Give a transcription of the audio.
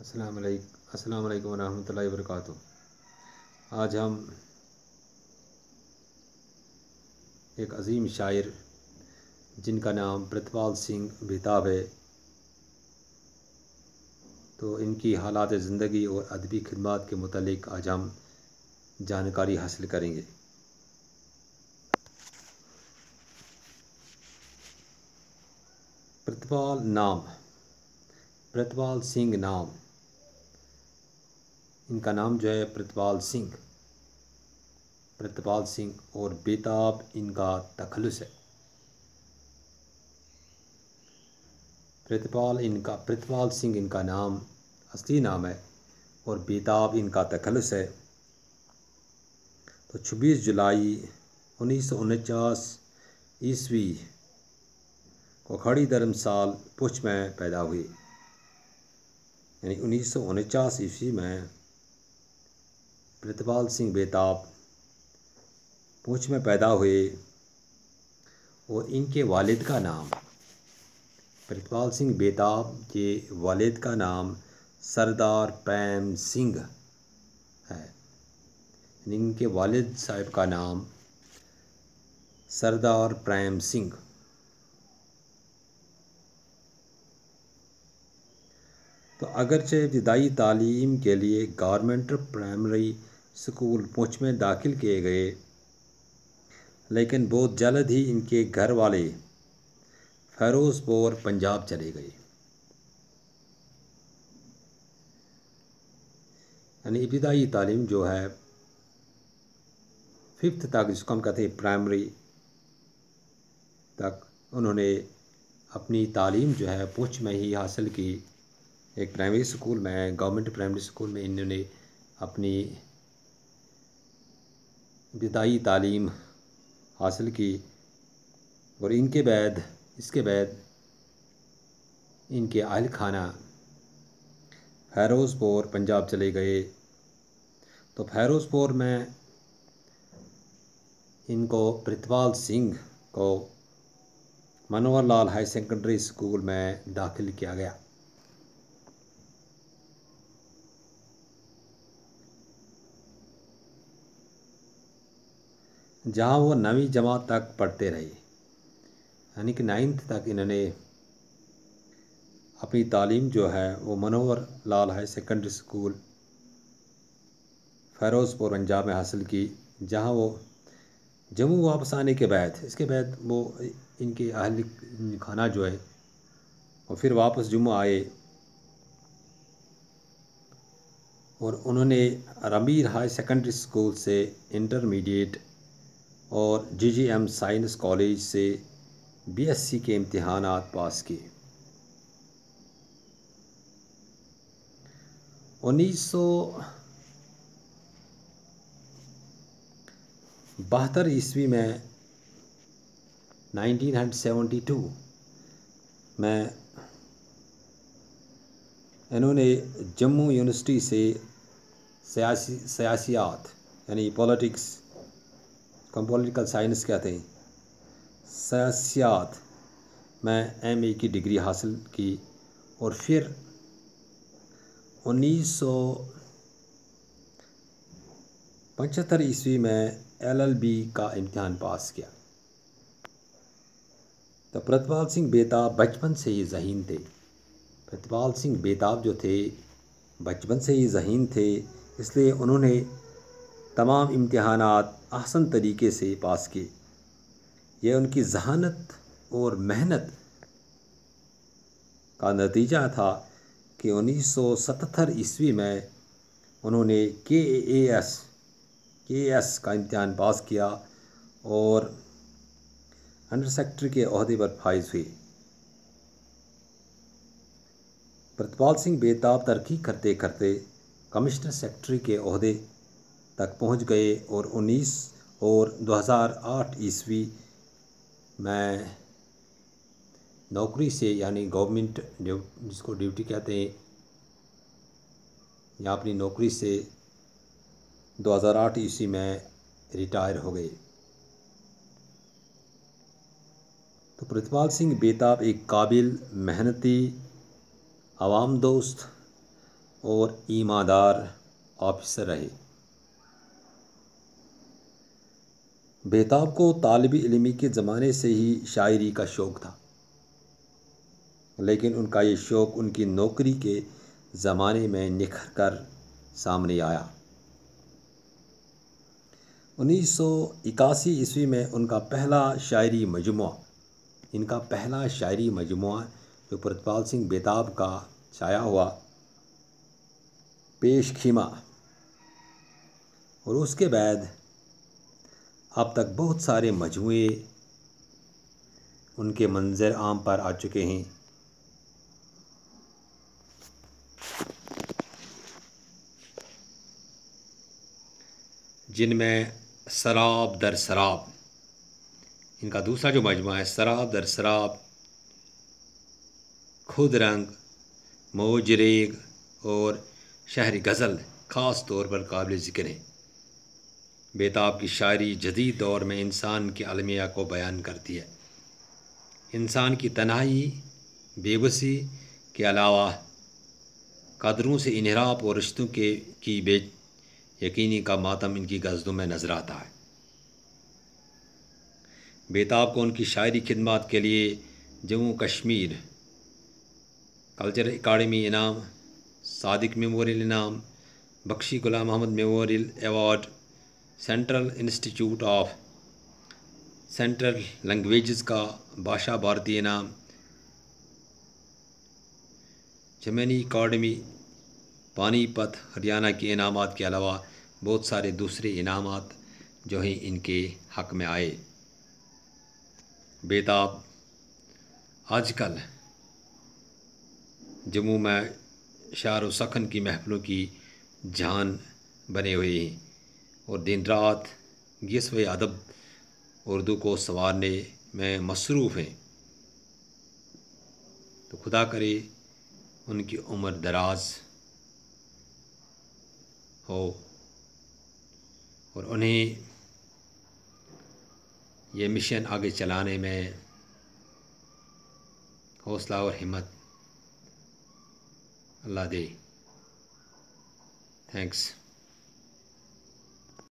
السلام علیکم ورحمۃ اللہ وبرکاتہ۔ آج ہم ایک عظیم شاعر جن کا نام پرتپال سنگھ بیتاب ہے، تو ان کی حالات زندگی اور ادبی خدمات کے متعلق آج ہم جانکاری حاصل کریں گے۔ پرتپال سنگھ نام، ان کا نام جو ہے پرتپال سنگھ اور بیتاب ان کا تخلص ہے۔ پرتپال سنگھ ان کا نام اصلی نام ہے اور بیتاب ان کا تخلص ہے۔ تو 26 جولائی 1949 عیسوی کو کھڑی دھرمسال پوچھ میں پیدا ہوئے، یعنی 1949 عیسوی میں پرتپال سنگھ بیتاب پوچھ میں پیدا ہوئے اور ان کے والد کا نام پرتپال سنگھ بیتاب کے والد کا نام سردار پریم سنگھ ہے، یعنی ان کے والد صاحب کا نام سردار پریم سنگھ۔ تو اگرچہ ابتدائی تعلیم کے لیے گورنمنٹ پرائمری اسکول پونچھ میں داخل کیے گئے، لیکن بہت جلد ہی ان کے گھر والے فیروز پور پنجاب چلے گئے، یعنی ابتدائی تعلیم جو ہے 5th تک، جس کو ہم کہتے ہیں پرائمری تک، انہوں نے اپنی تعلیم جو ہے پونچھ میں ہی حاصل کی۔ ایک پرائمری اسکول میں، گورنمنٹ پرائمری اسکول میں انہوں نے اپنی ابتدائی تعلیم حاصل کی، اور اس کے بعد ان کے اہل خانہ فیروز پور پنجاب چلے گئے۔ تو فیروز پور میں ان کو پرتپال سنگھ کو منوہر لال ہائی سیکنڈری اسکول میں داخل کیا گیا۔ جہاں وہ 9ویں جماعت تک پڑھتے رہے، یعنی کہ 9th تک انہوں نے اپنی تعلیم جو ہے وہ منوہر لال ہائی سیکنڈری اسکول فیروز پور پنجاب میں حاصل کی، جہاں وہ جموں واپس آنے کے بعد، اس کے بعد وہ ان کے اہل خانہ جو ہے وہ پھر واپس جموں آئے، اور انہوں نے رامیر ہائی سیکنڈری اسکول سے انٹرمیڈیٹ اور GGM سائنس کالج سے BSc کے امتحانات پاس کیے۔ 1972 عیسوی میں 1972 میں انہوں نے جموں یونیورسٹی سے سیاسیات، یعنی پولیٹیکل سائنس کہتے ہیں، سیاسیات میں MA کی ڈگری حاصل کی، اور پھر 1975 عیسوی میں LLB کا امتحان پاس کیا۔ تو پرتپال سنگھ بیتاب بچپن سے ہی ذہین تھے۔ پرتپال سنگھ بیتاب جو تھے بچپن سے ہی ذہین تھے، اس لیے انہوں نے تمام امتحانات احسن طریقے سے پاس کیے۔ یہ ان کی ذہانت اور محنت کا نتیجہ تھا کہ 1977 عیسوی میں انہوں نے KAS کا امتحان پاس کیا اور انڈر سیکرٹری کے عہدے پر فائز ہوئے۔ پرتپال سنگھ بیتاب ترقی کرتے کرتے کمشنر سیکرٹری کے عہدے تک پہنچ گئے، اور 2008 عیسوی میں نوکری سے، یعنی گورنمنٹ جس کو ڈیوٹی کہتے ہیں، یا اپنی نوکری سے 2008 عیسوی میں ریٹائر ہو گئے۔ تو پرتپال سنگھ بیتاب ایک قابل، محنتی، عوام دوست اور ایماندار آفیسر رہے۔ بیتاب کو طالب علمی کے زمانے سے ہی شاعری کا شوق تھا، لیکن ان کا یہ شوق ان کی نوکری کے زمانے میں نکھر کر سامنے آیا۔ 1981 میں ان کا پہلا شاعری مجموعہ جو پرتپال سنگھ بیتاب کا شائع ہوا، پیش خیمہ، اور اس کے بعد اب تک بہت سارے مجموعے ان کے منظر عام پر آ چکے ہیں۔ جن میں سراب در سراب، ان کا دوسرا جو مجموعہ ہے سراب در سراب، خود رنگ، موج ریگ اور شہر غزل خاص طور پر قابل ذکر ہیں۔ بیتاب کی شاعری جدید دور میں انسان کے المیہ کو بیان کرتی ہے۔ انسان کی تنہائی، بے بسی کے علاوہ قدروں سے انحراف اور رشتوں کی بے یقینی کا ماتم ان کی غزلوں میں نظر آتا ہے۔ بیتاب کو ان کی شاعری خدمات کے لیے جموں کشمیر کلچرل اکیڈمی انعام، صادق میموریل انعام، Bakshi Ghulam Mohammad memorial award, central institute of central languages کا بادشاہ بھارتی انعام، جیمنی اکیڈمی پانی پت ہریانہ کے انعامات کے علاوہ بہت سارے دوسرے انعامات جو ہیں ان کے حق میں آئے۔ بیتاب آج کل جموں میں شعر و سخن کی محفلوں کی جان بنے ہوئے ہیں اور دن رات غصب ادب اردو کو سنوارنے میں مصروف ہیں۔ تو خدا کرے ان کی عمر دراز ہو اور انہیں یہ مشن آگے چلانے میں حوصلہ اور ہمت اللہ دے۔ تھینکس۔